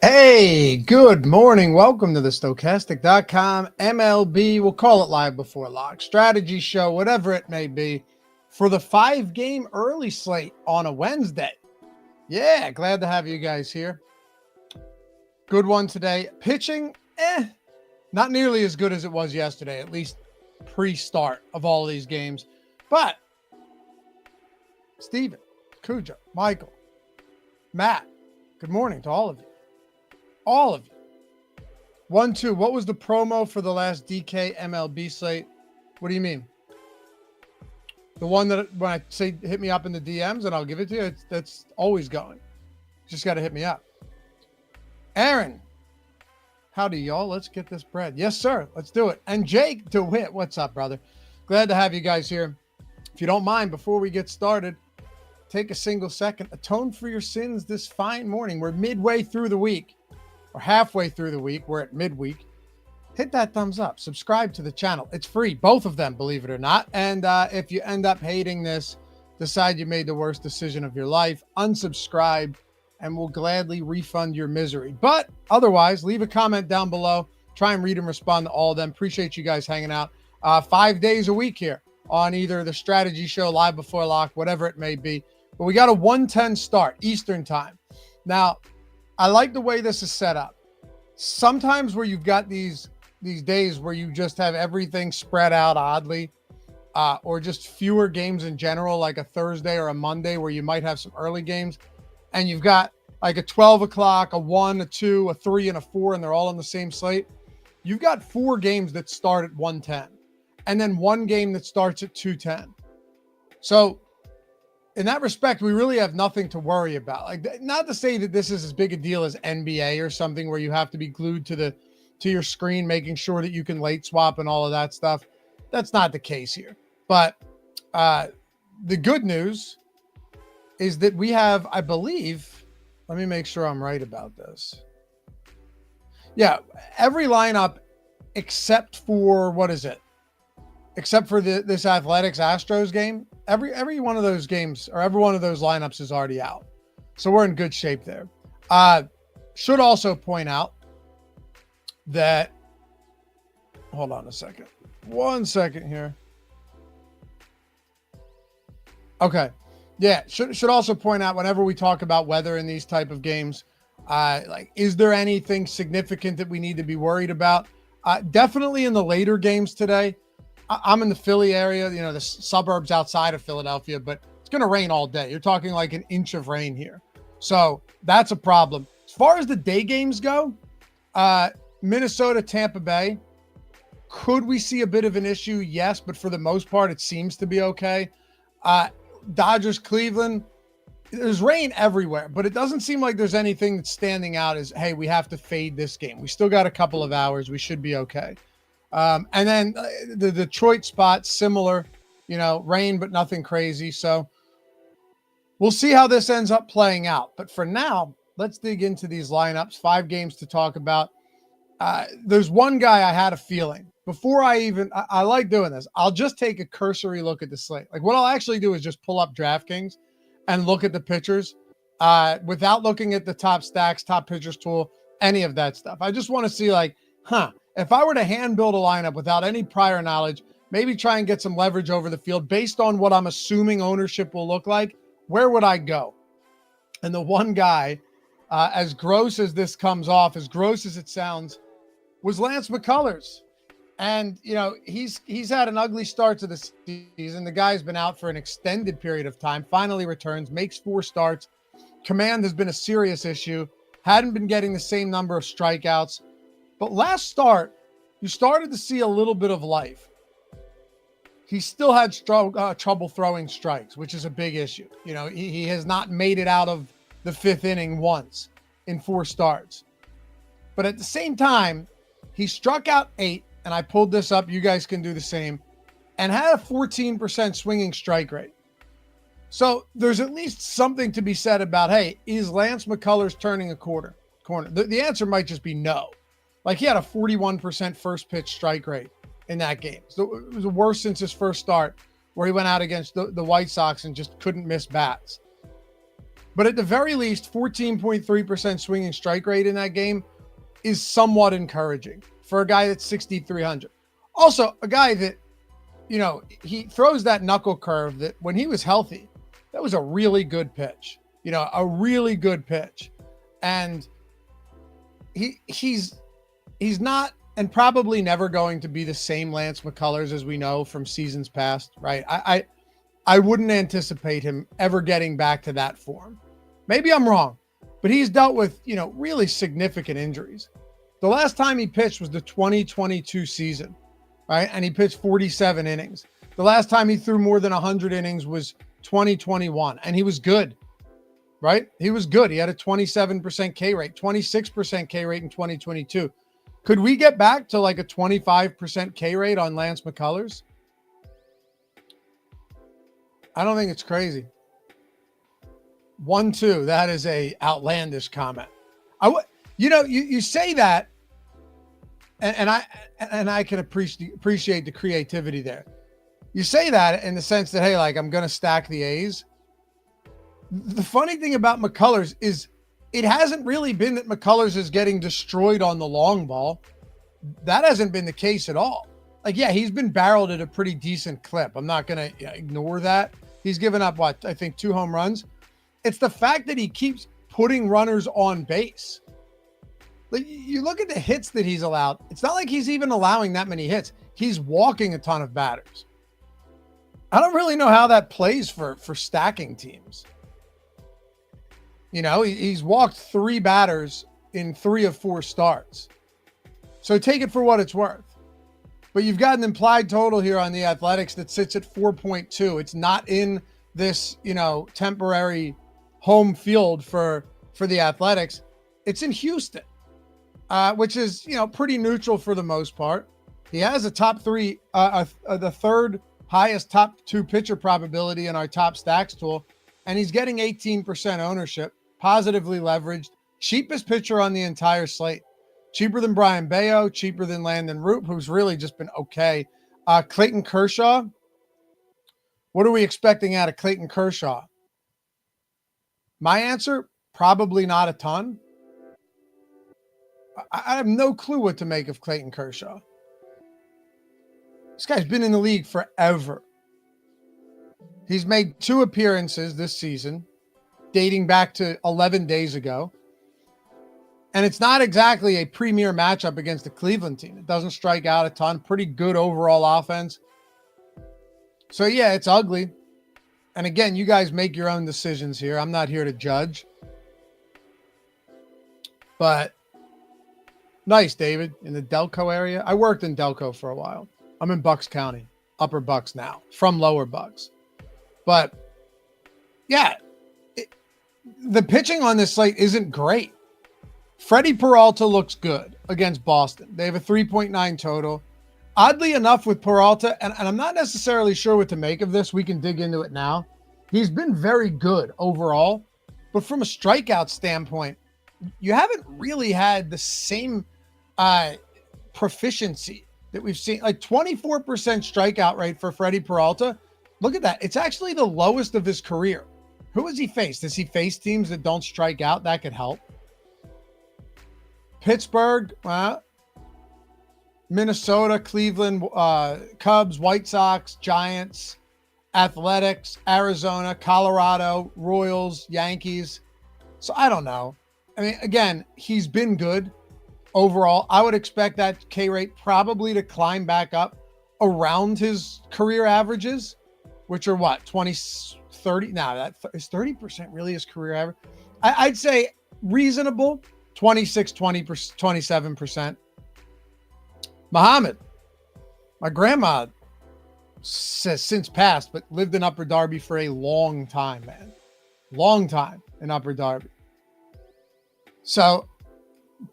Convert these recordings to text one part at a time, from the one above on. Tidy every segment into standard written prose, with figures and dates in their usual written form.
Hey, good morning. Welcome to the Stokastic.com MLB. We'll call it live before lock, strategy show, whatever it may be, for the 5-game early slate on a Wednesday. Yeah, glad to have you guys here. Good one today. Pitching, not nearly as good as it was yesterday, at least pre-start of all of these games. But Steven, Cujo, Michael, Matt, good morning to all of you. All of you. 1-2. What was the promo for the last DK MLB slate? What do you mean? The one that when I say hit me up in the DMs and I'll give it to you, that's always going. Just got to hit me up. Aaron, howdy, y'all. Let's get this bread. Yes, sir. Let's do it. And Jake DeWitt, what's up, brother? Glad to have you guys here. If you don't mind, before we get started, take a single second. Atone for your sins this fine morning. We're midway through the week. Or halfway through the week. We're at midweek. Hit that thumbs up. Subscribe to the channel. It's free. Both of them, believe it or not. And if you end up hating this, decide you made the worst decision of your life, unsubscribe, and we'll gladly refund your misery. But otherwise, leave a comment down below. Try and read and respond to all of them. Appreciate you guys hanging out 5 days a week here on either the strategy show, live before lock, whatever it may be. But we got a 1:10 start Eastern time. Now, I like the way this is set up. Sometimes where you've got these days where you just have everything spread out oddly, or just fewer games in general, like a Thursday or a Monday where you might have some early games, and you've got like a 12 o'clock, a 1, a 2, a 3, and a 4, and they're all on the same slate. You've got 4 games that start at 1:10, and then 1 game that starts at 2:10. So in that respect, we really have nothing to worry about. Like, not to say that this is as big a deal as NBA or something where you have to be glued to your screen, making sure that you can late swap and all of that stuff. That's not the case here. But the good news is that we have, I believe, let me make sure I'm right about this. Yeah, every lineup except for, what is it? Except for this Athletics Astros game, every one of those games or every one of those lineups is already out. So we're in good shape there. Should also point out that, hold on a second. 1 second here. Okay. Yeah. Should also point out whenever we talk about weather in these type of games, like, is there anything significant that we need to be worried about? Definitely in the later games today. I'm in the Philly area, you know, the suburbs outside of Philadelphia, but it's going to rain all day. You're talking like an inch of rain here. So that's a problem. As far as the day games go, Minnesota, Tampa Bay, could we see a bit of an issue? Yes, but for the most part, it seems to be okay. Dodgers, Cleveland, there's rain everywhere, but it doesn't seem like there's anything that's standing out as, hey, we have to fade this game. We still got a couple of hours. We should be okay. And then the Detroit spot, similar, you know, rain, but nothing crazy. So we'll see how this ends up playing out. But for now, let's dig into these lineups. 5 games to talk about. There's one guy I had a feeling before I like doing this. I'll just take a cursory look at the slate. Like, what I'll actually do is just pull up DraftKings and look at the pitchers without looking at the top stacks, top pitchers tool, any of that stuff. I just want to see, like, if I were to hand build a lineup without any prior knowledge, maybe try and get some leverage over the field based on what I'm assuming ownership will look like, where would I go? And the one guy, as gross as this comes off, as gross as it sounds, was Lance McCullers. And, you know, he's had an ugly start to the season. The guy's been out for an extended period of time, finally returns, makes 4 starts. Command has been a serious issue, hadn't been getting the same number of strikeouts. But last start, you started to see a little bit of life. He still had trouble throwing strikes, which is a big issue. You know, he has not made it out of the 5th inning once in 4 starts. But at the same time, he struck out 8, and I pulled this up. You guys can do the same, and had a 14% swinging strike rate. So there's at least something to be said about, hey, is Lance McCullers turning a corner? The answer might just be no. Like, he had a 41% first pitch strike rate in that game. So it was the worst since his first start, where he went out against the White Sox and just couldn't miss bats. But at the very least, 14.3% swinging strike rate in that game is somewhat encouraging for a guy that's 6,300. Also, a guy that, he throws that knuckle curve that when he was healthy, that was a really good pitch, a really good pitch. And he's not, and probably never going to be the same Lance McCullers as we know from seasons past, right? I wouldn't anticipate him ever getting back to that form. Maybe I'm wrong, but he's dealt with, really significant injuries. The last time he pitched was the 2022 season, right? And he pitched 47 innings. The last time he threw more than 100 innings was 2021, and he was good, right? He was good. He had a 27% K rate, 26% K rate in 2022. Could we get back to like a 25% K rate on Lance McCullers? I don't think it's crazy. 1-2. That is a outlandish comment. You say that, and I can appreciate the creativity there. You say that in the sense that, hey, like, I'm going to stack the A's. The funny thing about McCullers is it hasn't really been that McCullers is getting destroyed on the long ball. That hasn't been the case at all. Like, yeah, he's been barreled at a pretty decent clip. I'm not going to ignore that. He's given up, I think 2 home runs. It's the fact that he keeps putting runners on base. Like, you look at the hits that he's allowed. It's not like he's even allowing that many hits. He's walking a ton of batters. I don't really know how that plays for stacking teams. He's walked 3 batters in 3 of 4 starts. So take it for what it's worth. But you've got an implied total here on the Athletics that sits at 4.2. It's not in this, temporary home field for the Athletics. It's in Houston, which is, pretty neutral for the most part. He has a top 3, the third highest top 2 pitcher probability in our top stacks tool. And he's getting 18% ownership, positively leveraged, cheapest pitcher on the entire slate. Cheaper than Brian Bayo, cheaper than Landon Root, who's really just been okay. Clayton Kershaw. What are we expecting out of Clayton Kershaw? My answer, probably not a ton. I have no clue what to make of Clayton Kershaw. This guy's been in the league forever. He's made 2 appearances this season, dating back to 11 days ago. And it's not exactly a premier matchup against the Cleveland team. It doesn't strike out a ton. Pretty good overall offense. So, yeah, it's ugly. And again, you guys make your own decisions here. I'm not here to judge. But nice, David, in the Delco area. I worked in Delco for a while. I'm in Bucks County, Upper Bucks now, from Lower Bucks. But, yeah, the pitching on this slate isn't great. Freddie Peralta looks good against Boston. They have a 3.9 total. Oddly enough, with Peralta, and I'm not necessarily sure what to make of this. We can dig into it now. He's been very good overall. But from a strikeout standpoint, you haven't really had the same proficiency that we've seen. Like 24% strikeout rate for Freddie Peralta. Look at that. It's actually the lowest of his career. Who has he faced? Does he face teams that don't strike out? That could help. Pittsburgh, Minnesota, Cleveland, Cubs, White Sox, Giants, Athletics, Arizona, Colorado, Royals, Yankees. So I don't know. I mean, again, he's been good overall. I would expect that K rate probably to climb back up around his career averages, which are what, 20, 30? Now that is 30% really his career average. I'd say reasonable. 26, 20%, 27%. Muhammad, my grandma says since passed, but lived in Upper Darby for a long time, man. Long time in Upper Darby. So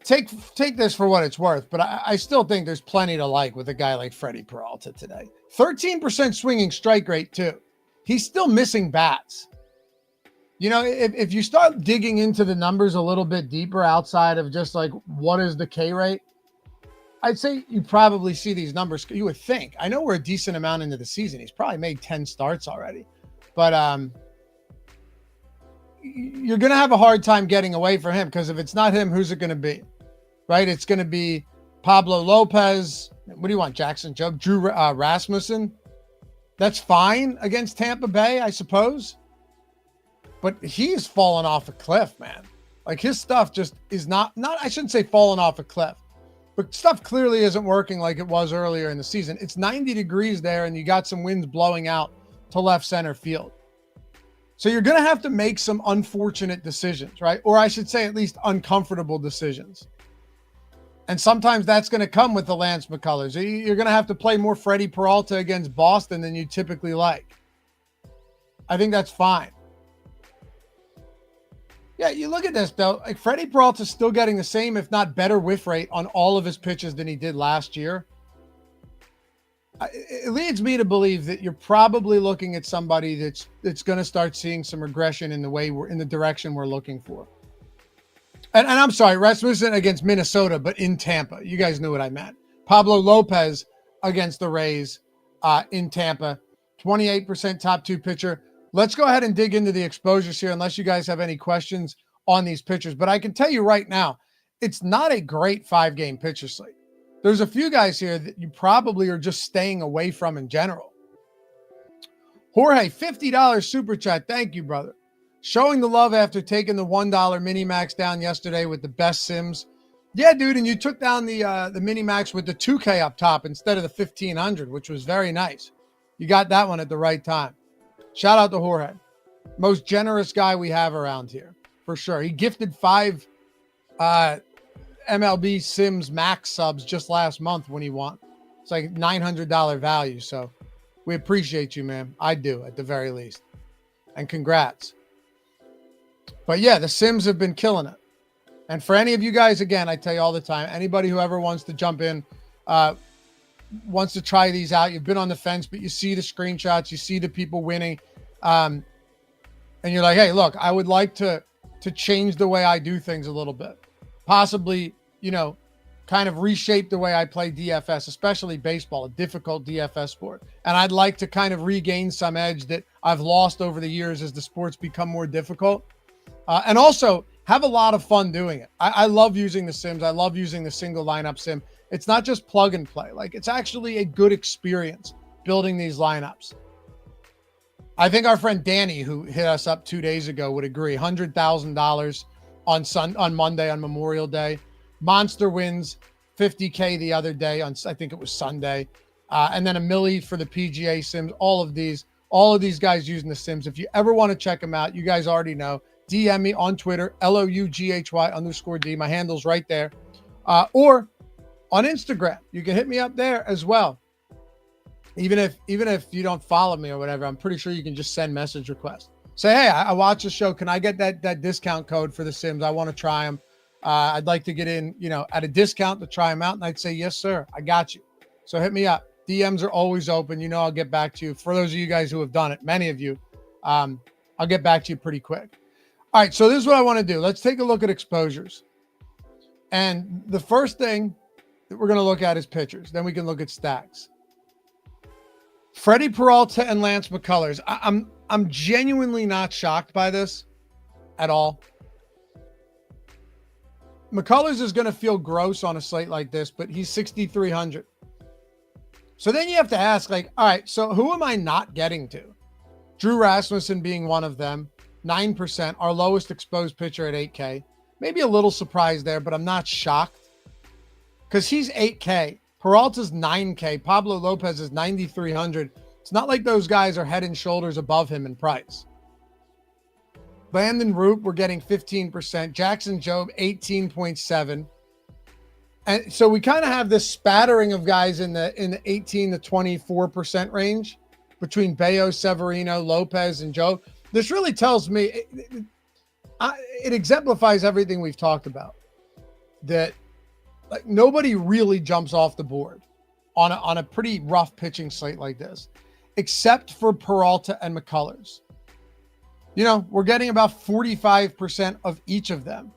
take this for what it's worth, but I still think there's plenty to like with a guy like Freddie Peralta today. 13% swinging strike rate too. He's still missing bats. If you start digging into the numbers a little bit deeper outside of just like what is the K rate, I'd say you probably see these numbers. You would think. I know we're a decent amount into the season. He's probably made 10 starts already. But you're going to have a hard time getting away from him, because if it's not him, who's it going to be? Right? It's going to be Pablo Lopez. What do you want? Jackson Jobe, Drew Rasmussen. That's fine against Tampa Bay, I suppose. But he's fallen off a cliff, man. Like, his stuff just is not, I shouldn't say fallen off a cliff, but stuff clearly isn't working like it was earlier in the season. It's 90 degrees there, and you got some winds blowing out to left center field. So you're going to have to make some unfortunate decisions, right? Or I should say at least uncomfortable decisions. And sometimes that's going to come with the Lance McCullers. You're going to have to play more Freddie Peralta against Boston than you typically like. I think that's fine. Yeah, you look at this, though. Like, Freddie Peralta's still getting the same, if not better, whiff rate on all of his pitches than he did last year. It leads me to believe that you're probably looking at somebody that's going to start seeing some regression in the direction we're looking for. And I'm sorry, Rasmussen against Minnesota, but in Tampa. You guys knew what I meant. Pablo Lopez against the Rays in Tampa. 28% top two pitcher. Let's go ahead and dig into the exposures here, unless you guys have any questions on these pitchers. But I can tell you right now, it's not a great 5-game pitcher slate. There's a few guys here that you probably are just staying away from in general. Jorge, $50 super chat. Thank you, brother. Showing the love after taking the $1 mini max down yesterday with the best sims. Yeah, dude, and you took down the mini max with the 2K up top instead of the 1500, which was very nice. You got that one at the right time. Shout out to Jorge. Most generous guy we have around here, for sure. He gifted 5 MLB Sims max subs just last month when he won. It's like $900 value. So we appreciate you, man. I do, at the very least. And congrats. But yeah, the Sims have been killing it. And for any of you guys, again, I tell you all the time, anybody who ever wants to jump in, wants to try these out, you've been on the fence, but you see the screenshots, you see the people winning, and you're like, hey, look, I would like to change the way I do things a little bit. Possibly, kind of reshape the way I play DFS, especially baseball, a difficult DFS sport. And I'd like to kind of regain some edge that I've lost over the years as the sports become more difficult. And also have a lot of fun doing it. I love using the Sims. I love using the single lineup sim. It's not just plug and play. Like, it's actually a good experience building these lineups. I think our friend Danny, who hit us up 2 days ago, would agree. $100,000 on Monday, on Memorial Day. Monster wins $50K the other day on, I think it was Sunday. And then a milli for the PGA Sims. All of these guys using the Sims. If you ever want to check them out, you guys already know. DM me on Twitter, LOUGHY_D. My handle's right there. Or on Instagram, you can hit me up there as well. Even if you don't follow me or whatever, I'm pretty sure you can just send message requests. Say, hey, I watch the show. Can I get that discount code for the Sims? I want to try them. I'd like to get in, at a discount to try them out. And I'd say, yes, sir, I got you. So hit me up. DMs are always open. I'll get back to you. For those of you guys who have done it, many of you, I'll get back to you pretty quick. All right, so this is what I want to do. Let's take a look at exposures. And the first thing that we're going to look at is pitchers. Then we can look at stacks. Freddie Peralta and Lance McCullers. I'm genuinely not shocked by this at all. McCullers is going to feel gross on a slate like this, but he's 6,300. So then you have to ask, all right, so who am I not getting to? Drew Rasmussen being one of them. 9%, our lowest exposed pitcher at 8K. Maybe a little surprised there, but I'm not shocked because he's 8K. Peralta's 9K. Pablo Lopez is 9,300. It's not like those guys are head and shoulders above him in price. Landon Root, we're getting 15%. Jackson Jobe, 18.7. And so we kind of have this spattering of guys in the 18 to 24% range between Bayo, Severino, Lopez, and Jobe. This really tells me, it exemplifies everything we've talked about, that nobody really jumps off the board on a pretty rough pitching slate like this, except for Peralta and McCullers. We're getting about 45% of each of them.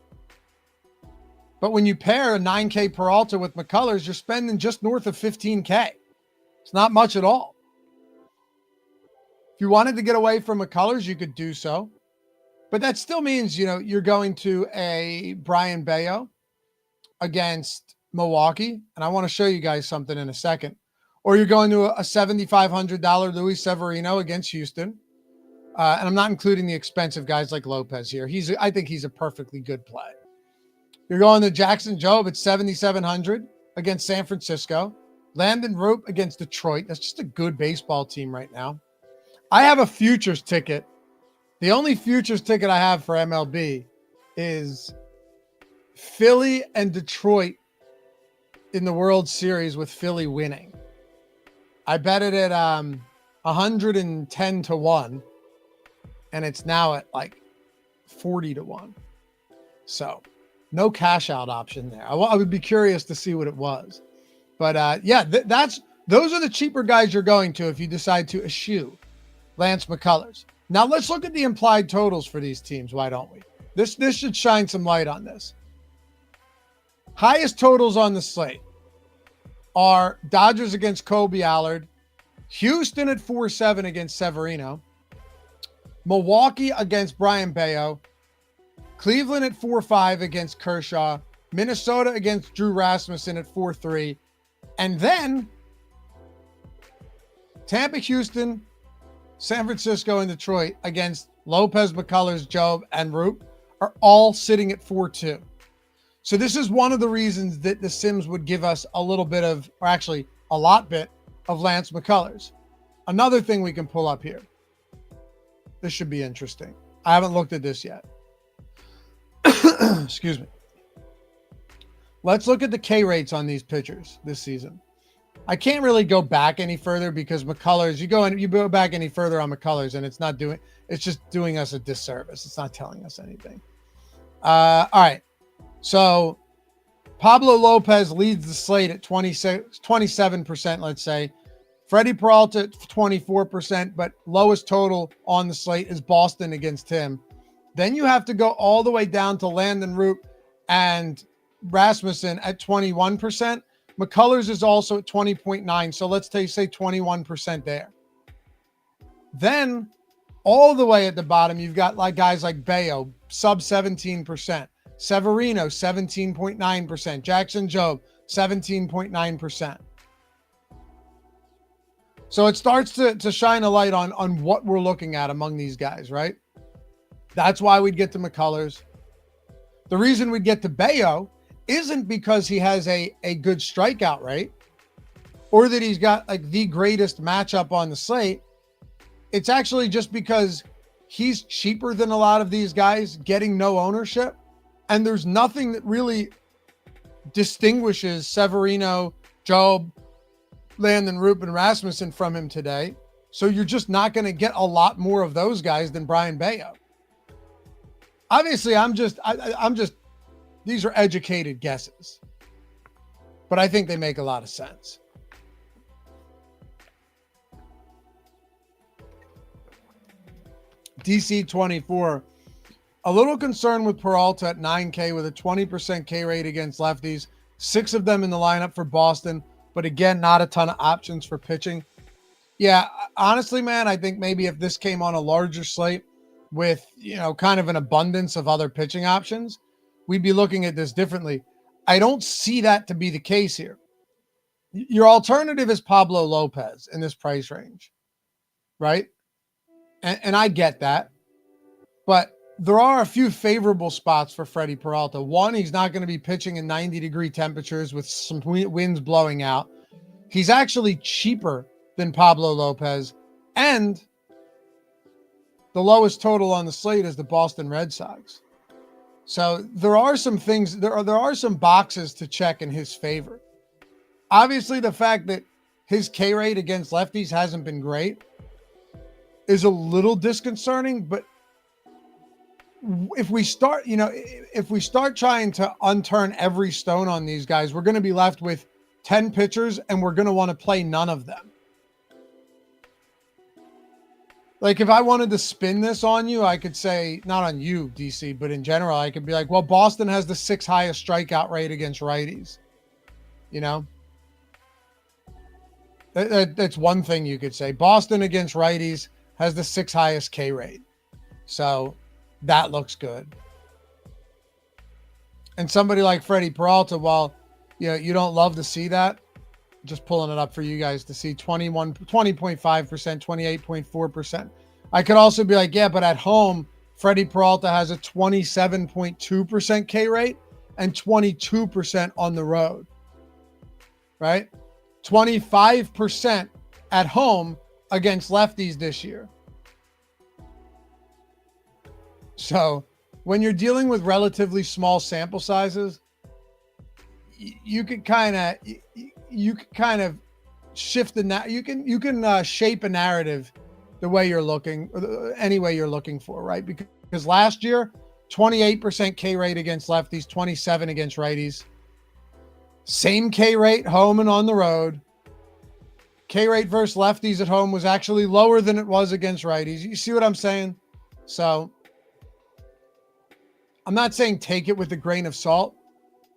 But when you pair a 9K Peralta with McCullers, you're spending just north of 15K. It's not much at all. If you wanted to get away from McCullers, you could do so. But that still means, you're going to a Brian Bayo against Milwaukee. And I want to show you guys something in a second. Or you're going to a $7,500 Luis Severino against Houston. And I'm not including the expensive guys like Lopez here. I think he's a perfectly good play. You're going to Jackson Jobe at 7,700 against San Francisco. Landon Roop against Detroit. That's just a good baseball team right now. I have a futures ticket. The only futures ticket I have for MLB is Philly and Detroit in the World Series with Philly winning. I bet it at 110 to 1, and it's now at like 40 to 1. So no cash out option there. I would be curious to see what it was. But those are the cheaper guys you're going to if you decide to eschew Lance McCullers. Now let's look at the implied totals for these teams. Why don't we? This should shine some light on this. Highest totals on the slate are Dodgers against Kobe Allard, Houston at 4-7 against Severino, Milwaukee against Brian Bayo, Cleveland at 4-5 against Kershaw, Minnesota against Drew Rasmussen at 4-3, and then Tampa, Houston, San Francisco, and Detroit against Lopez, McCullers, Jobe, and Roop are all sitting at 4-2. So this is one of the reasons that the Sims would give us a little bit of, or actually a lot bit of Lance McCullers. Another thing we can pull up here. This should be interesting. I haven't looked at this yet. Excuse me. Let's look at the K rates on these pitchers this season. I can't really go back any further because McCullers, you go back any further on McCullers and it's just doing us a disservice. It's not telling us anything. All right. So Pablo Lopez leads the slate at 27%, let's say. Freddie Peralta at 24%, but lowest total on the slate is Boston against him. Then you have to go all the way down to Landon Roop and Rasmussen at 21%. McCullers is also at 20.9. So let's say 21% there. Then all the way at the bottom, you've got like guys like Bayo, sub 17%. Severino, 17.9%. Jackson Jobe, 17.9%. So it starts to shine a light on what we're looking at among these guys, right? That's why we'd get to McCullers. The reason we'd get to Bayo isn't because he has a good strikeout rate or that he's got like the greatest matchup on the slate. It's actually just because he's cheaper than a lot of these guys getting no ownership. And there's nothing that really distinguishes Severino, Jobe, Landon Roop, and Rasmussen from him today. So you're just not going to get a lot more of those guys than Brian Bayo. Obviously, I'm just, these are educated guesses, but I think they make a lot of sense. DC 24, a little concerned with Peralta at 9K with a 20% K rate against lefties, 6 of them in the lineup for Boston, but again, not a ton of options for pitching. Yeah, honestly, man, I think maybe if this came on a larger slate with, kind of an abundance of other pitching options, we'd be looking at this differently. I don't see that to be the case here. Your alternative is Pablo Lopez in this price range, right? And I get that, but there are a few favorable spots for Freddie Peralta. One, he's not going to be pitching in 90-degree temperatures with some winds blowing out. He's actually cheaper than Pablo Lopez, and the lowest total on the slate is the Boston Red Sox. So there are some things, there are some boxes to check in his favor. Obviously, the fact that his K rate against lefties hasn't been great is a little disconcerting, but if we start trying to unturn every stone on these guys, we're going to be left with 10 pitchers and we're going to want to play none of them. Like if I wanted to spin this on you, I could say, not on you, DC, but in general, I could be like, well, Boston has the 6th highest strikeout rate against righties. That's one thing you could say. Boston against righties has the 6th highest K rate. So that looks good. And somebody like Freddie Peralta, while you don't love to see that, just pulling it up for you guys to see 20.5%, 28.4%. I could also be like, yeah, but at home, Freddie Peralta has a 27.2% K rate and 22% on the road, right? 25% at home against lefties this year. So when you're dealing with relatively small sample sizes, you could kind of shift you can shape a narrative the way you're looking, any way you're looking for, right? Because last year, 28% K rate against lefties, 27 against righties. Same K rate home and on the road. K rate versus lefties at home was actually lower than it was against righties. You see what I'm saying? So I'm not saying take it with a grain of salt,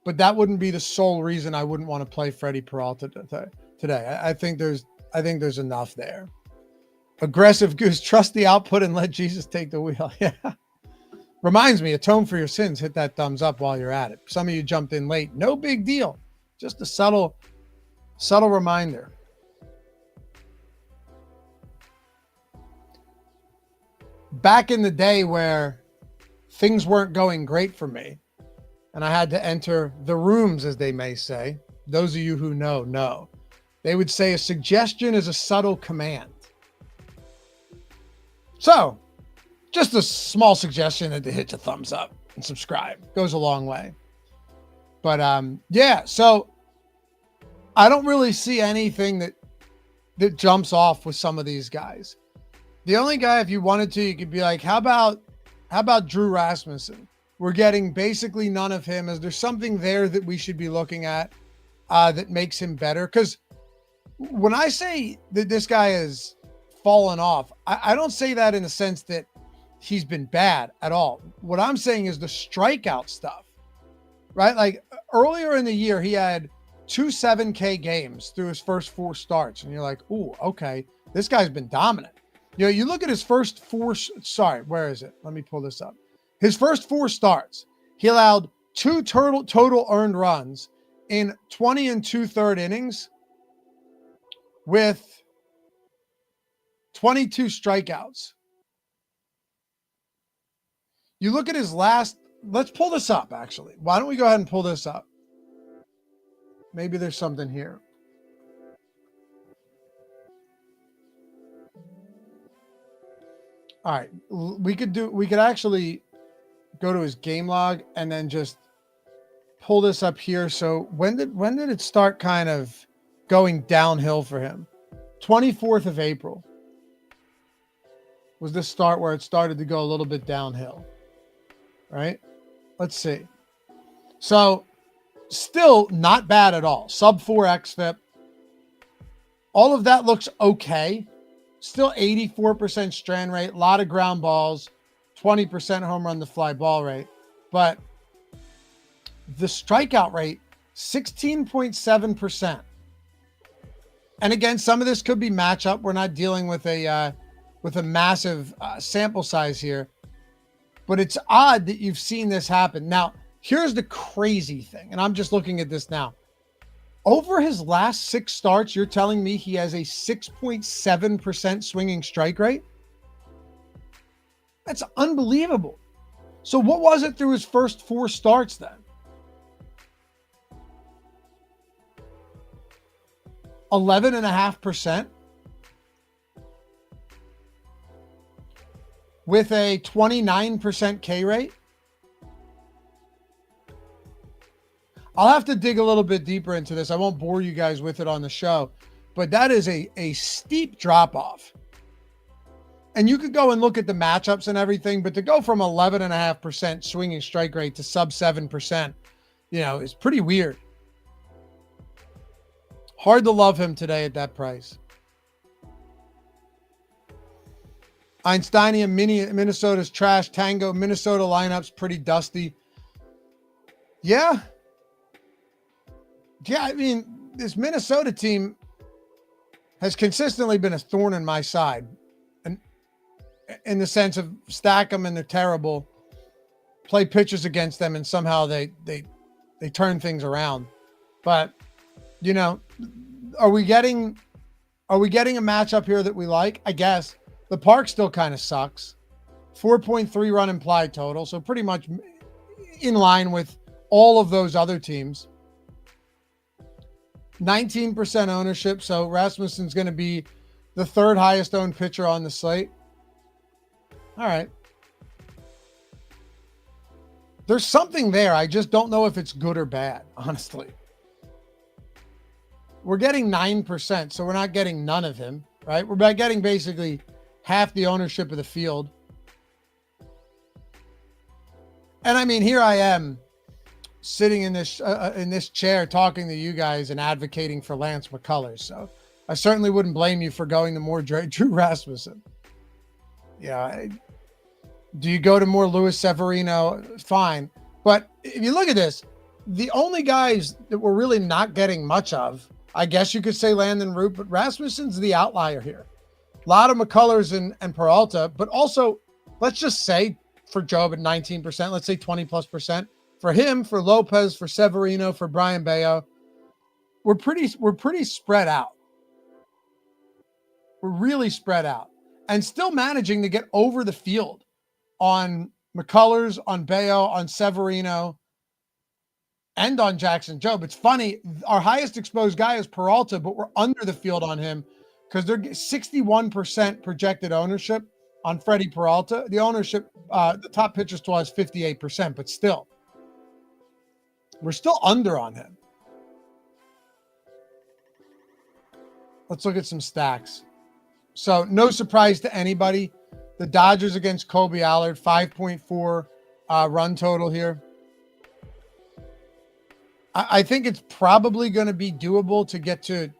but that wouldn't be the sole reason I wouldn't want to play Freddie Peralta today. I think there's enough there. Aggressive Goose, trust the output and let Jesus take the wheel. Yeah. Reminds me, atone for your sins. Hit that thumbs up while you're at it. Some of you jumped in late. No big deal. Just a subtle reminder. Back in the day where things weren't going great for me, and I had to enter the rooms, as they may say. Those of you who know. They would say a suggestion is a subtle command. So, just a small suggestion that to hit the thumbs up and subscribe. Goes a long way. But yeah, so I don't really see anything that jumps off with some of these guys. The only guy, if you wanted to, you could be like, how about Drew Rasmussen? We're getting basically none of him. Is there something there that we should be looking at that makes him better? Because when I say that this guy has fallen off, I don't say that in the sense that he's been bad at all. What I'm saying is the strikeout stuff, right? Like earlier in the year, he had 2 7K games through his first 4 starts. And you're like, ooh, okay, this guy's been dominant. You look at his first 4, where is it? Let me pull this up. His first 4 starts, he allowed 2 total earned runs in 20 2/3 innings with 22 strikeouts. You look at his last, let's pull this up actually. Why don't we go ahead and pull this up? Maybe there's something here. All right, we could actually go to his game log and then just pull this up here. So when did it start kind of going downhill for him? 24th of April was the start where it started to go a little bit downhill, right? Let's see. So still not bad at all. Sub 4 xFIP. All of that looks okay. Still 84% strand rate, a lot of ground balls, 20% home run to fly ball rate. But the strikeout rate, 16.7%. And again, some of this could be matchup. We're not dealing with a massive sample size here. But it's odd that you've seen this happen. Now, here's the crazy thing, and I'm just looking at this now. Over his last 6 starts, you're telling me he has a 6.7% swinging strike rate? That's unbelievable. So what was it through his first 4 starts then? 11.5% with a 29% K rate. I'll have to dig a little bit deeper into this. I won't bore you guys with it on the show, but that is a steep drop off. And you could go and look at the matchups and everything, but to go from 11.5% swinging strike rate to sub 7%, is pretty weird. Hard to love him today at that price. Einsteinium, Minnesota's trash. Tango, Minnesota lineup's pretty dusty. Yeah. Yeah, I mean, this Minnesota team has consistently been a thorn in my side. And in the sense of stack them and they're terrible. play pitchers against them and somehow they turn things around. But, you know, are we getting a matchup here that we like? I guess. The park still kind of sucks. 4.3 run implied total, so pretty much in line with all of those other teams. 19% ownership, so Rasmussen's going to be the third highest owned pitcher on the slate. All right. There's something there. I just don't know if it's good or bad, honestly. We're getting 9%, so we're not getting none of him, right? We're getting basically half the ownership of the field. And I mean, here I am sitting in this chair talking to you guys and advocating for Lance McCullers. So I certainly wouldn't blame you for going to more Drew Rasmussen. Yeah. Do you go to more Luis Severino? Fine. But if you look at this, the only guys that we're really not getting much of, I guess you could say Landon Root, but Rasmussen's the outlier here. A lot of McCullers and Peralta, but also let's just say for Job at 19%, let's say 20+%. For him, for Lopez, for Severino, for Brian Bayo, we're pretty spread out. We're really spread out and still managing to get over the field on McCullers, on Bayo, on Severino, and on Jackson Job. It's funny. Our highest exposed guy is Peralta, but we're under the field on him because they're 61% projected ownership on Freddie Peralta. The ownership, the top pitchers to us 58%, but still, we're still under on him. Let's look at some stacks. So no surprise to anybody. The Dodgers against Kobe Allard, 5.4 run total here. I think it's probably going to be doable to get to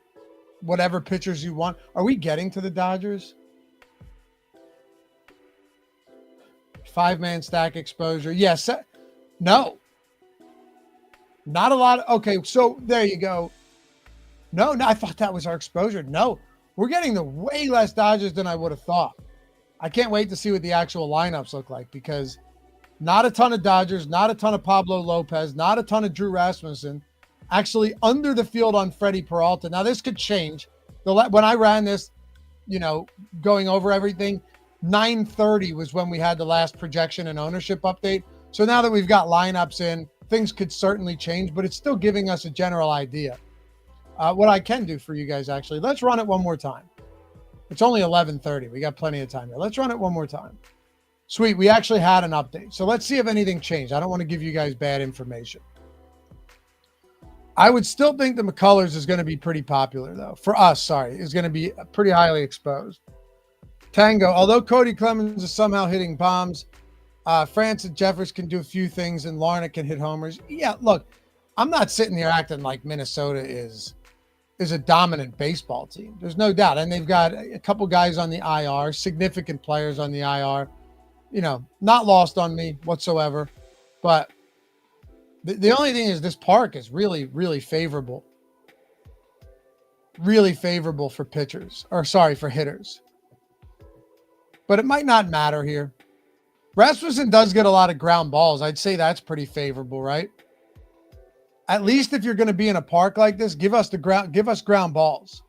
whatever pitchers you want. Are we getting to the Dodgers? 5-man stack exposure. Yes. No. Not a lot. Okay, so there you go. No, I thought that was our exposure. No, we're getting the way less Dodgers than I would have thought. I can't wait to see what the actual lineups look like because not a ton of Dodgers, not a ton of Pablo Lopez, not a ton of Drew Rasmussen. Actually under the field on Freddie Peralta. Now this could change. When I ran this, going over everything, 9:30 was when we had the last projection and ownership update. So now that we've got lineups in, things could certainly change, but it's still giving us a general idea. What I can do for you guys, actually, let's run it one more time. It's only 11:30. We got plenty of time here. Let's run it one more time. Sweet. We actually had an update. So let's see if anything changed. I don't want to give you guys bad information. I would still think the McCullers is going to be pretty popular, though. For us, sorry, is going to be pretty highly exposed. Tango, although Cody Clemens is somehow hitting bombs, Francis Jeffers can do a few things, and Larnach can hit homers. Yeah, look, I'm not sitting here acting like Minnesota is a dominant baseball team. There's no doubt. And they've got a couple guys on the IR, significant players on the IR, not lost on me whatsoever. But the only thing is this park is really, really favorable. Really favorable for pitchers, for hitters. But it might not matter here. Rasmussen does get a lot of ground balls. I'd say that's pretty favorable, right? At least if you're going to be in a park like this, give us ground balls.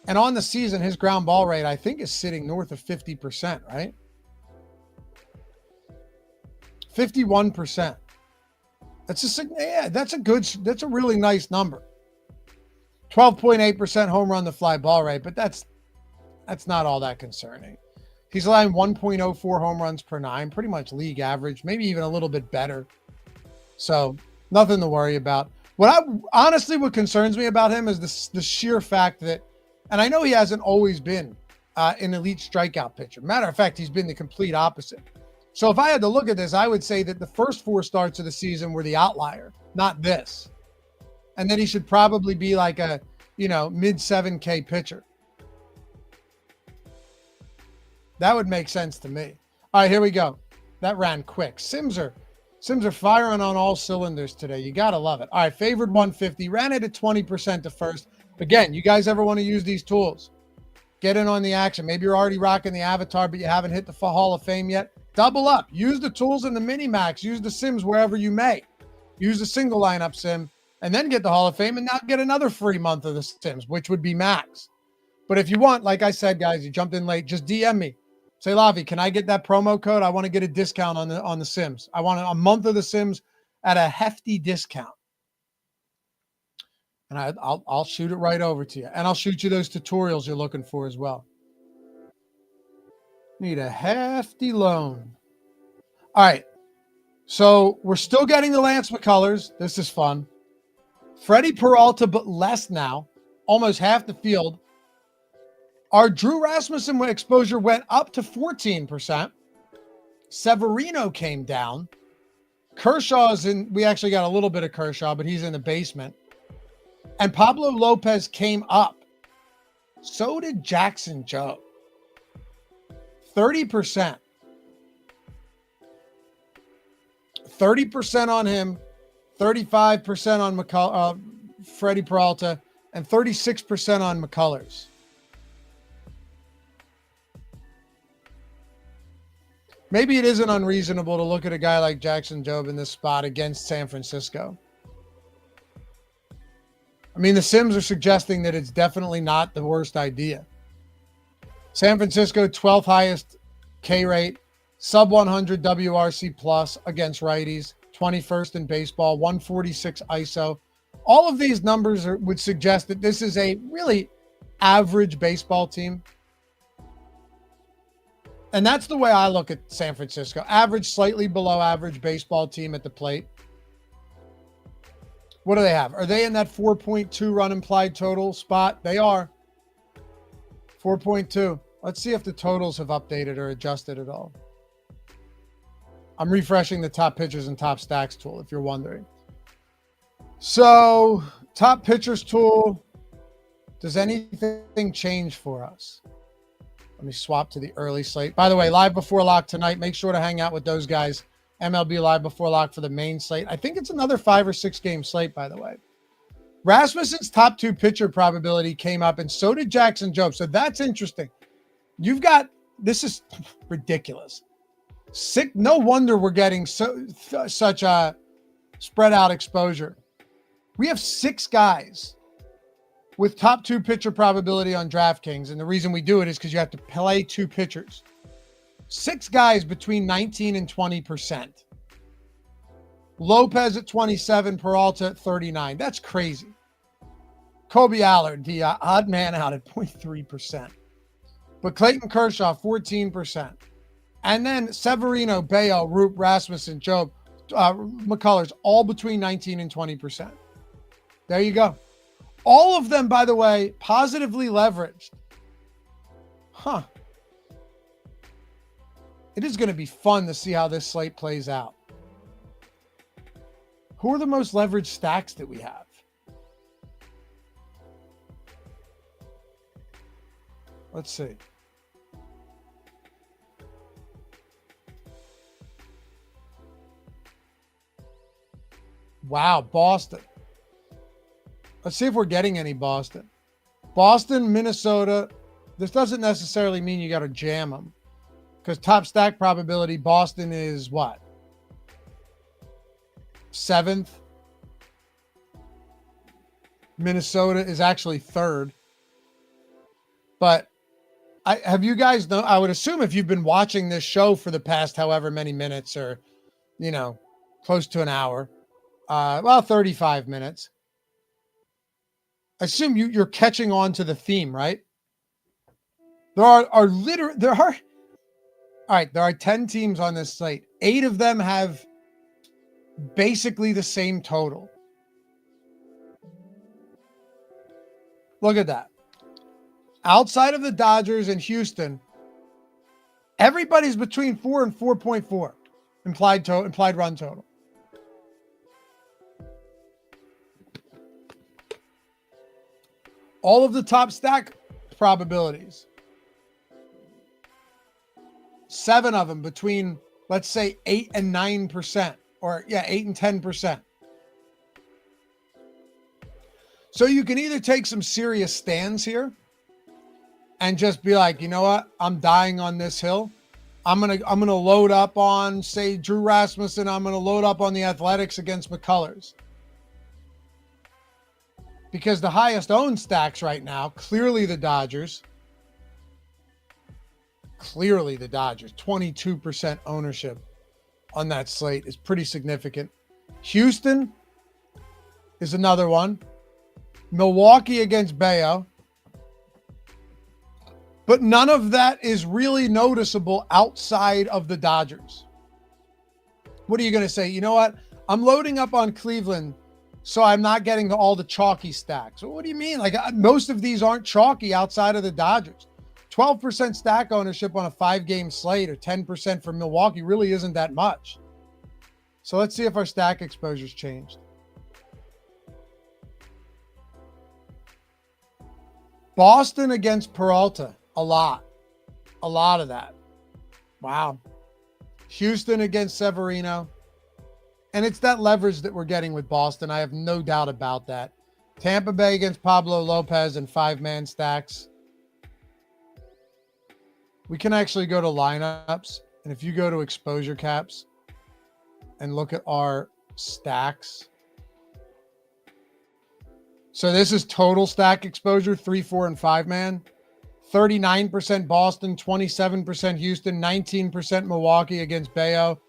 And on the season, his ground ball rate, I think, is sitting north of 50%, right? 51%. That's a really nice number. 12.8% home run to fly ball rate, but that's not all that concerning. He's allowing 1.04 home runs per 9, pretty much league average, maybe even a little bit better. So nothing to worry about. What concerns me about him is the sheer fact that, and I know he hasn't always been an elite strikeout pitcher. Matter of fact, he's been the complete opposite. So if I had to look at this, I would say that the first 4 starts of the season were the outlier, not this. And then he should probably be like a, mid 7K pitcher. That would make sense to me. All right, here we go. That ran quick. Sims are firing on all cylinders today. You got to love it. All right, favored 150. Ran it at 20% to first. Again, you guys ever want to use these tools? Get in on the action. Maybe you're already rocking the avatar, but you haven't hit the Hall of Fame yet. Double up. Use the tools in the mini max. Use the sims wherever you may. Use the single lineup sim and then get the Hall of Fame and now get another free month of the sims, which would be max. But if you want, like I said, guys, you jumped in late, just DM me. Say, Lavi, can I get that promo code? I want to get a discount on the sims. I want a month of the sims at a hefty discount. And I'll shoot it right over to you. And I'll shoot you those tutorials you're looking for as well. Need a hefty loan. All right. So we're still getting the Lance McCullers. This is fun. Freddie Peralta, but less now. Almost half the field. Our Drew Rasmussen exposure went up to 14%. Severino came down. Kershaw's in, we actually got a little bit of Kershaw, but he's in the basement. And Pablo Lopez came up. So did Jackson Joe. 30%. 30% on him, 35% on Freddie Peralta, and 36% on McCullers. Maybe it isn't unreasonable to look at a guy like Jackson Jobe in this spot against San Francisco. I mean, the Sims are suggesting that it's definitely not the worst idea. San Francisco, 12th highest K rate, sub 100 WRC plus against righties, 21st in baseball, 146 ISO. All of these numbers would suggest that this is a really average baseball team. And that's the way I look at San Francisco. Average, slightly below average baseball team at the plate. What do they have? Are they in that 4.2 run implied total spot? They are. 4.2. Let's see if the totals have updated or adjusted at all. I'm refreshing the top pitchers and top stacks tool, if you're wondering. So, top pitchers tool. Does anything change for us? Let me swap to the early slate. By the way, live before lock tonight. Make sure to hang out with those guys. MLB live before lock for the main slate. I think it's another 5 or 6 game slate, by the way. Rasmussen's top 2 pitcher probability came up, and so did Jackson Jobe. So that's interesting. You've got, this is ridiculous. No wonder we're getting such a spread out exposure. We have 6 guys with top 2 pitcher probability on DraftKings. And the reason we do it is because you have to play 2 pitchers. 6 guys between 19 and 20%. Lopez at 27, Peralta at 39. That's crazy. Kobe Allard, the odd man out at 0.3%. But Clayton Kershaw, 14%. And then Severino, Bayo, Roop, Rasmussen, Jobe, McCullers, all between 19 and 20%. There you go. All of them, by the way, positively leveraged. Huh. It is going to be fun to see how this slate plays out. Who are the most leveraged stacks that we have? Let's see. Wow, Boston. Let's see if we're getting any Boston. Boston, Minnesota. This doesn't necessarily mean you got to jam them. Because top stack probability, Boston is what? 7th. Minnesota is actually 3rd. But have you guys know? I would assume if you've been watching this show for the past however many minutes or, close to an hour, 35 minutes. I assume you're catching on to the theme, right? There are 10 teams on this slate. 8 of them have basically the same total. Look at that. Outside of the Dodgers and Houston, everybody's between 4 and 4.4 implied run total. All of the top stack probabilities. 7 of them between, let's say, 8 and 9%, or 8 and 10%. So you can either take some serious stands here and just be like, you know what, I'm dying on this hill, I'm gonna load up on, say, Drew Rasmussen. I'm gonna load up on the Athletics against McCullers. Because the highest owned stacks right now, clearly the Dodgers. 22% ownership on that slate is pretty significant. Houston is another one. Milwaukee against Bayo. But none of that is really noticeable outside of the Dodgers. What are you going to say? You know what? I'm loading up on Cleveland, so I'm not getting to all the chalky stacks. Well, what do you mean? Like, most of these aren't chalky outside of the Dodgers. 12% stack ownership on a 5-game slate or 10% for Milwaukee really isn't that much. So let's see if our stack exposure's changed. Boston against Peralta. A lot of that. Wow. Houston against Severino. And it's that leverage that we're getting with Boston. I have no doubt about that. Tampa Bay against Pablo Lopez in 5-man stacks. We can actually go to lineups. And if you go to exposure caps and look at our stacks. So this is total stack exposure, 3, 4, and 5-man. 39% Boston, 27% Houston, 19% Milwaukee against Bayo,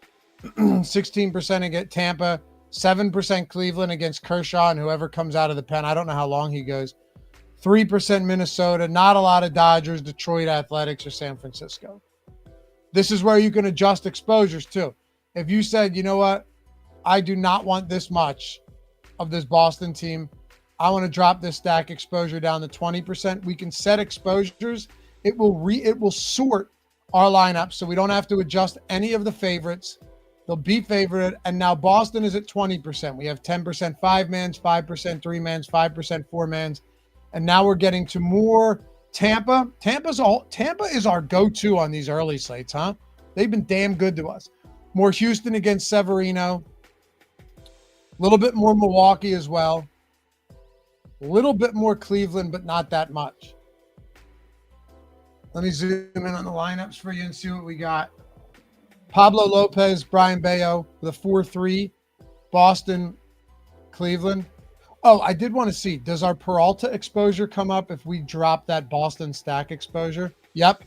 16% against Tampa, 7% Cleveland against Kershaw and whoever comes out of the pen. I don't know how long he goes. 3% Minnesota, not a lot of Dodgers, Detroit Athletics, or San Francisco. This is where you can adjust exposures too. If you said, you know what, I do not want this much of this Boston team, I want to drop this stack exposure down to 20%. We can set exposures. It will sort our lineup so we don't have to adjust any of the favorites. They'll be favored. And now Boston is at 20%. We have 10% 5-mans, 5% 3-mans, 5% 4-mans. And now we're getting to more Tampa. Tampa is our go-to on these early slates, huh? They've been damn good to us. More Houston against Severino. A little bit more Milwaukee as well. A little bit more Cleveland, but not that much. Let me zoom in on the lineups for you and see what we got. Pablo Lopez, Brian Bayo with a 4-3. Boston, Cleveland. Oh, I did want to see, does our Peralta exposure come up if we drop that Boston stack exposure? Yep.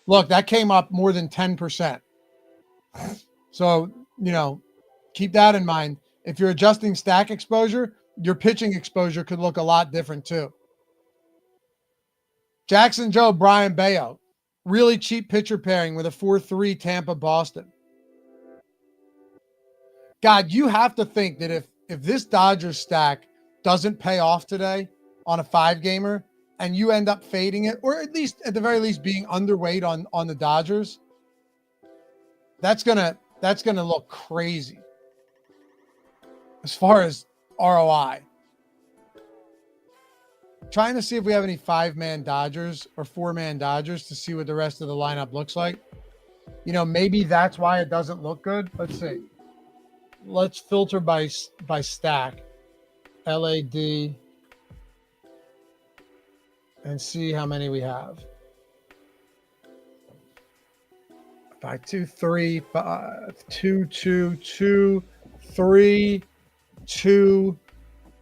Look, that came up more than 10%. So, keep that in mind. If you're adjusting stack exposure, your pitching exposure could look a lot different too. Jackson Joe, Brian Bayo. Really cheap pitcher pairing with a 4-3 Tampa Boston. God, you have to think that if this Dodgers stack doesn't pay off today on a 5-gamer and you end up fading it, or at the very least being underweight on the Dodgers, that's gonna look crazy as far as ROI. Trying to see if we have any 5-man Dodgers or 4-man Dodgers to see what the rest of the lineup looks like. Maybe that's why it doesn't look good. Let's see. Let's filter by stack. LAD. And see how many we have. 5, 2, 3, 5, 2, 2, 2, 3, 2,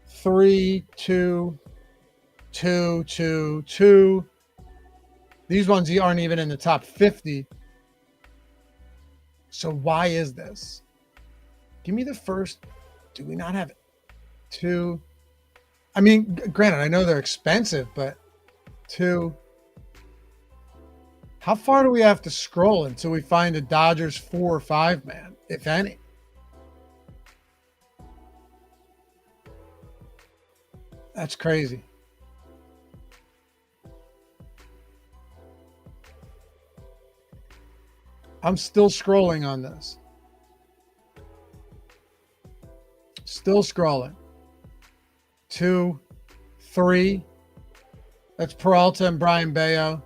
3, 2, 2, 2, 2. These ones aren't even in the top 50. So why is this? Give me the first. Do we not have 2? I mean, granted, I know they're expensive, but 2. How far do we have to scroll until we find a Dodgers 4 or 5-man, if any? That's crazy. I'm still scrolling on this. Still scrolling. 2, 3. That's Peralta and Brian Bayo.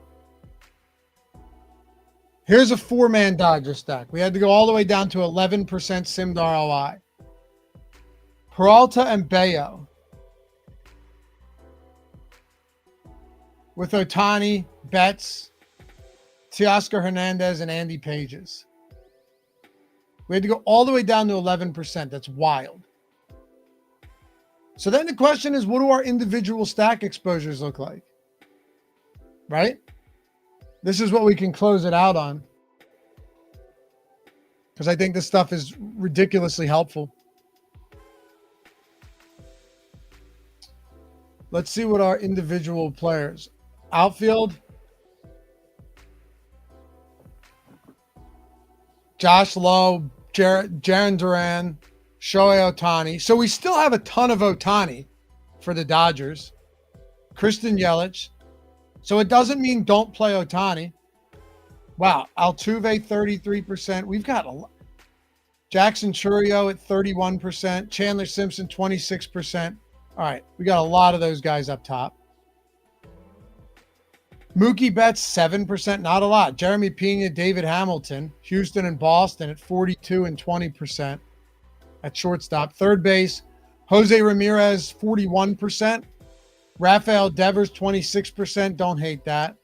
Here's a 4-man Dodger stack. We had to go all the way down to 11% simmed ROI. Peralta and Bayo. With Ohtani, Betts, Teoscar Hernandez and Andy Pages. We had to go all the way down to 11%. That's wild. So then the question is, what do our individual stack exposures look like? Right? This is what we can close it out on, because I think this stuff is ridiculously helpful. Let's see what our individual players. Outfield. Josh Lowe, Jarren Duran, Shohei Ohtani. So we still have a ton of Ohtani for the Dodgers. Christian Yelich. So it doesn't mean don't play Ohtani. Wow. Altuve, 33%. We've got a lot. Jackson Chourio at 31%. Chandler Simpson, 26%. All right. We got a lot of those guys up top. Mookie Betts, 7%. Not a lot. Jeremy Pena, David Hamilton, Houston and Boston at 42 and 20%. At shortstop. Third base, Jose Ramirez, 41%. Rafael Devers, 26%. Don't hate that.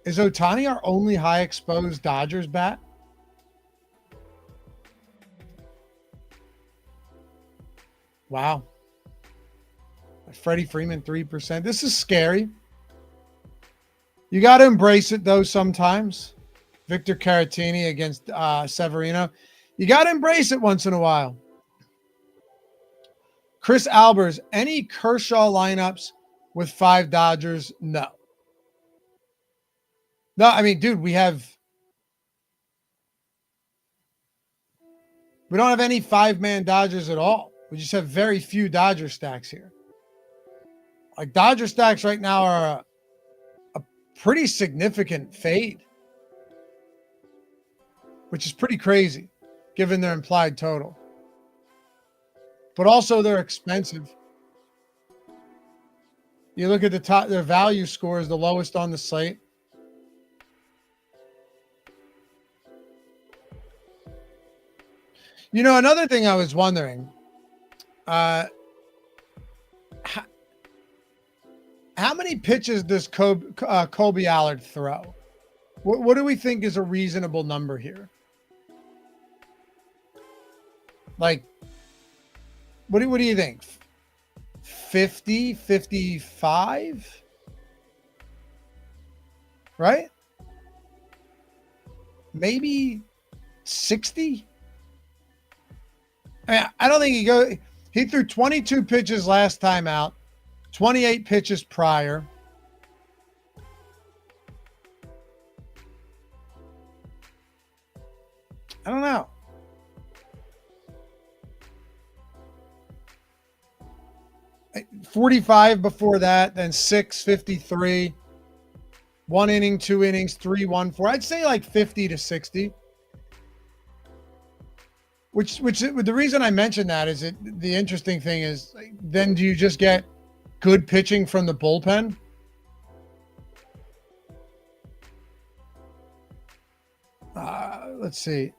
Is Ohtani our only high exposed Dodgers bat? Wow. Freddie Freeman, 3%. This is scary. You got to embrace it, though, sometimes. Victor Caratini against Severino. You got to embrace it once in a while. Chris Albers, any Kershaw lineups with 5 Dodgers? No. No, I mean, dude, we don't have any 5-man Dodgers at all. We just have very few Dodger stacks here. Like, Dodger stacks right now are a pretty significant fade, which is pretty crazy given their implied total. But also they're expensive. You look at the top, their value score is the lowest on the slate. You know, another thing I was wondering, how many pitches does Colby Allard throw? What do we think is a reasonable number here? Like, what do you think? 50, 55? Right? Maybe 60? I don't think he threw 22 pitches last time out, 28 pitches prior. I don't know. Like 45 before that, then 6, 53, 1 inning, 2 innings, 3, 1, 4. I'd say like 50 to 60. Which the reason I mentioned that is the interesting thing is, then do you just get good pitching from the bullpen? Let's see.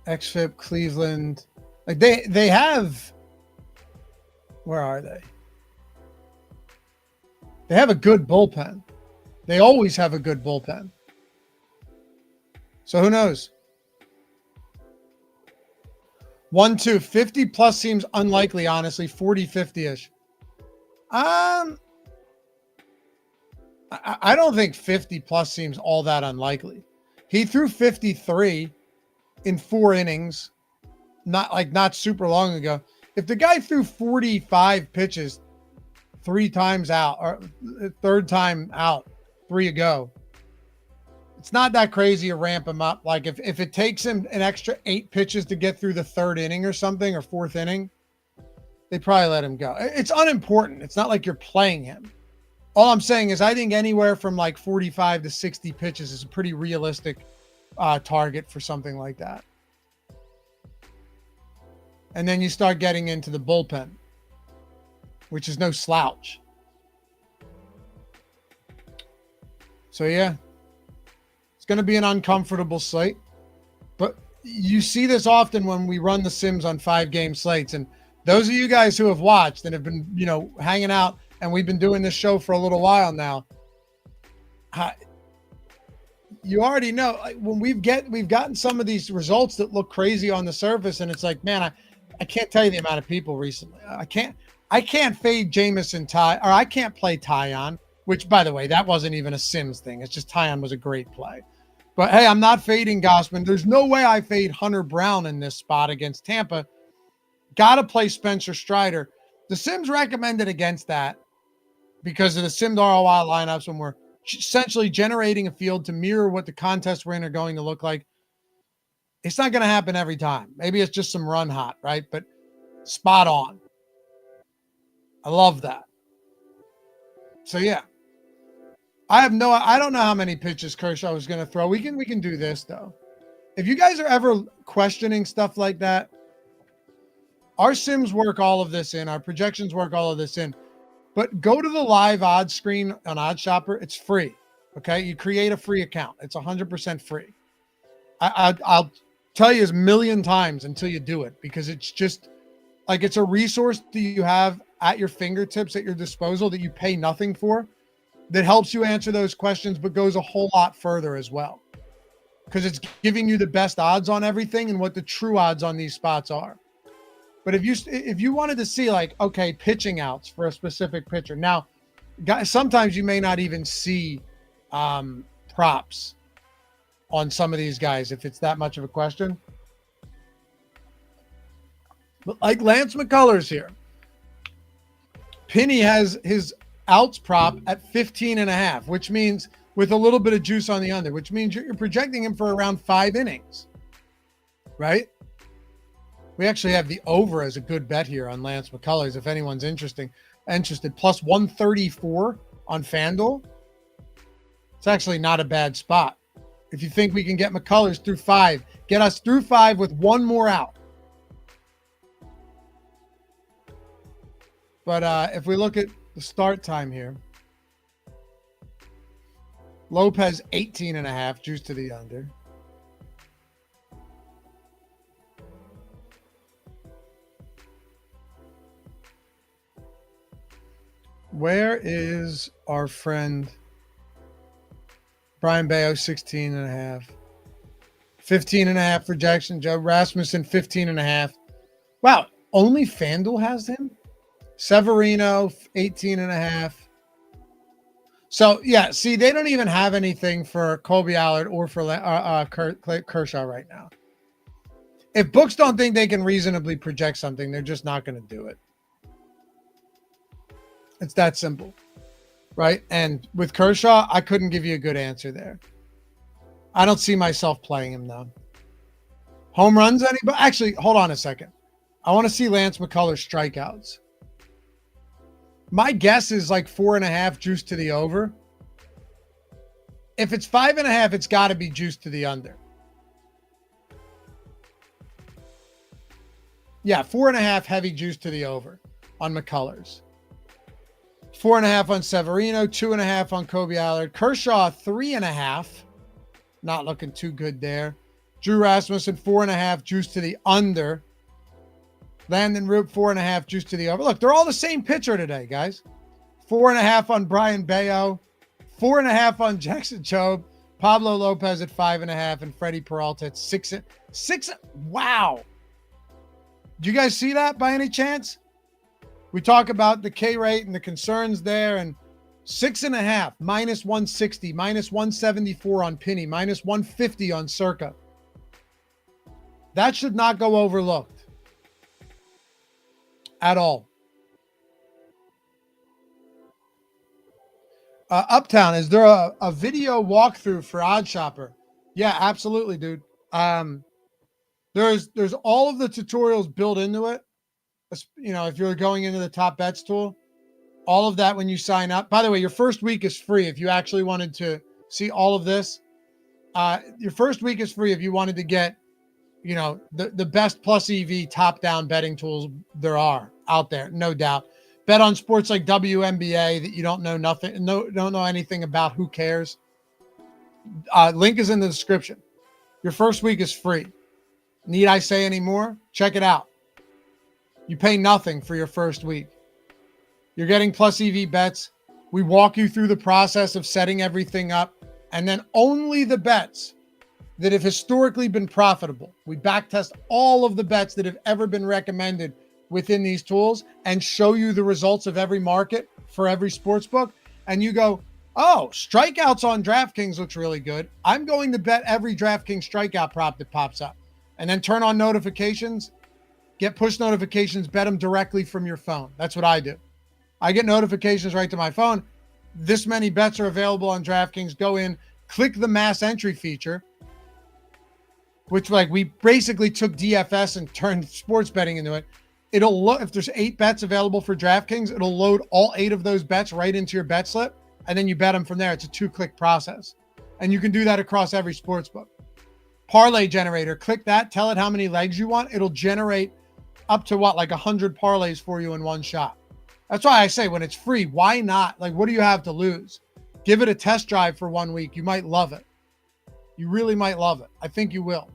XFIP, Cleveland. Like they have, where are they? They have a good bullpen. They always have a good bullpen. So who knows? 1, 2, 50 plus seems unlikely, honestly. 40, 50-ish. I don't think 50 plus seems all that unlikely. He threw 53 in 4 innings, not super long ago. If the guy threw 45 pitches 3 times out, or third time out 3 ago, it's not that crazy to ramp him up. Like if it takes him an extra 8 pitches to get through the 3rd inning or something, or 4th inning, they probably let him go. It's unimportant. It's not like you're playing him. All I'm saying is I think anywhere from like 45 to 60 pitches is a pretty realistic target for something like that. And then you start getting into the bullpen, which is no slouch. So yeah, it's going to be an uncomfortable slate, but you see this often when we run the sims on 5-game slates. And those of you guys who have watched and have been, hanging out and we've been doing this show for a little while now. You already know, like, when we've gotten some of these results that look crazy on the surface, and it's like, man, I can't tell you the amount of people recently. I can't fade Jamison Ty, or I can't play Tyon, which, by the way, that wasn't even a Sims thing. It's just Tyon was a great play. But hey, I'm not fading Gossman. There's no way I fade Hunter Brown in this spot against Tampa. Got to play Spencer Strider. The Sims recommended against that because of the Sims ROI lineups when we're essentially generating a field to mirror what the contests we're in are going to look like. It's not going to happen every time. Maybe it's just some run hot, right? But spot on. I love that. So yeah, I don't know how many pitches Kershaw was going to throw. We can do this though. If you guys are ever questioning stuff like that, our Sims work all of this in, our projections work all of this in. But go to the live odds screen on OddsShopper. It's free. Okay. You create a free account. It's 100% free. I'll tell you as a million times until you do it, because it's just like, it's a resource that you have at your fingertips, at your disposal, that you pay nothing for, that helps you answer those questions, but goes a whole lot further as well. Because it's giving you the best odds on everything and what the true odds on these spots are. But if you wanted to see, like, okay, pitching outs for a specific pitcher. Now, guys, sometimes you may not even see props on some of these guys if it's that much of a question. But like Lance McCullers here, Penny has his outs prop at 15.5, which means with a little bit of juice on the under, which means you're projecting him for around 5 innings, right? We actually have the over as a good bet here on Lance McCullers. If anyone's interested, plus 134 on FanDuel. It's actually not a bad spot. If you think we can get McCullers through 5, get us through 5 with one more out. But if we look at the start time here, Lopez 18.5, juice to the under. Where is our friend Brian Bayo? 16.5. 15.5 for Jackson Joe Rasmussen, 15.5. Wow, only FanDuel has him? Severino, 18.5. So, yeah, see, they don't even have anything for Colby Allard or for Kershaw right now. If books don't think they can reasonably project something, they're just not going to do it. It's that simple, right? And with Kershaw, I couldn't give you a good answer there. I don't see myself playing him, though. Home runs, anybody? Actually, hold on a second. I want to see Lance McCullers strikeouts. My guess is like 4.5 juice to the over. If it's 5.5, it's got to be juice to the under. Yeah, 4.5 heavy juice to the over on McCullers. 4.5 on Severino, 2.5 on Colby Allard. Kershaw, 3.5. Not looking too good there. Drew Rasmussen, 4.5 juice to the under. Landon Roop, 4.5 juice to the over. Look, they're all the same pitcher today, guys. 4.5 on Brian Bayo. 4.5 on Jackson Jobe. Pablo Lopez at 5.5 and Freddie Peralta at 6. Wow. Do you guys see that by any chance? We talk about the K rate and the concerns there, and 6.5, minus 160, minus 174 on Penny, minus 150 on Circa. That should not go overlooked at all. Uptown, is there a video walkthrough for OddsShopper? Yeah, absolutely, dude. There's all of the tutorials built into it. You know, if you're going into the top bets tool, all of that when you sign up. By the way, your first week is free. If you actually wanted to see all of this, your first week is free if you wanted to get, you know, the best plus EV top-down betting tools there are out there, no doubt. Bet on sports like WNBA that you don't know don't know anything about. Who cares? Link is in the description. Your first week is free. Need I say any more? Check it out. You pay nothing for your first week. You're getting plus EV bets. We walk you through the process of setting everything up, and then only the bets that have historically been profitable. We backtest all of the bets that have ever been recommended within these tools and show you the results of every market for every sports book. And you go, oh, strikeouts on DraftKings looks really good. I'm going to bet every DraftKings strikeout prop that pops up. And then turn on notifications, get push notifications, bet them directly from your phone. That's what I do. I get notifications right to my phone. This many bets are available on DraftKings. Go in, click the mass entry feature, which like we basically took DFS and turned sports betting into it. It'll look, if there's 8 bets available for DraftKings, it'll load all 8 of those bets right into your bet slip, and then you bet them from there. It's a 2-click process. And you can do that across every sports book. Parlay generator, click that, tell it how many legs you want. It'll generate up to like 100 parlays for you in one shot. That's why I say when it's free, why not? Like, what do you have to lose? Give it a test drive for 1 week. You might love it. You really might love it. I think you will.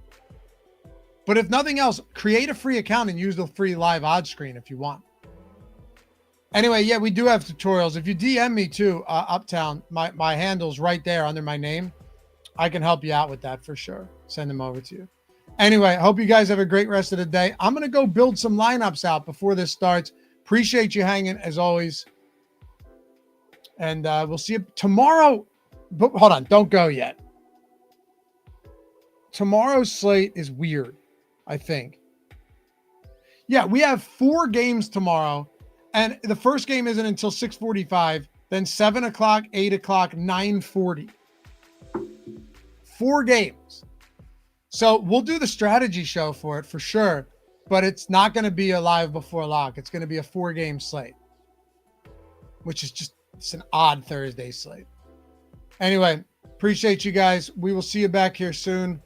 But if nothing else, create a free account and use the free live odds screen if you want. Anyway, yeah, we do have tutorials. If you DM me too, Uptown, my handle's right there under my name. I can help you out with that for sure. Send them over to you. Anyway, I hope you guys have a great rest of the day. I'm going to go build some lineups out before this starts. Appreciate you hanging as always. And we'll see you tomorrow. But hold on, don't go yet. Tomorrow's slate is weird, I think. Yeah, we have 4 games tomorrow. And the first game isn't until 6:45, then 7 o'clock, 8 o'clock, 9:40. 4 games. So we'll do the strategy show for it for sure, but it's not going to be a live before lock. It's going to be a 4-game slate, which is just, it's an odd Thursday slate. Anyway, appreciate you guys. We will see you back here soon.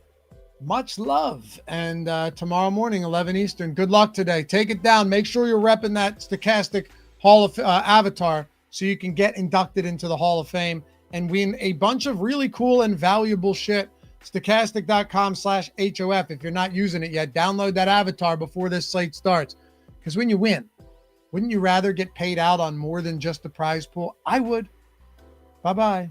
Much love. And tomorrow morning, 11 Eastern. Good luck today. Take it down. Make sure you're repping that Stokastic Hall of avatar so you can get inducted into the Hall of Fame and win a bunch of really cool and valuable shit. Stokastic.com/HOF. If you're not using it yet, download that avatar before this slate starts. Because when you win, wouldn't you rather get paid out on more than just the prize pool? I would. Bye-bye.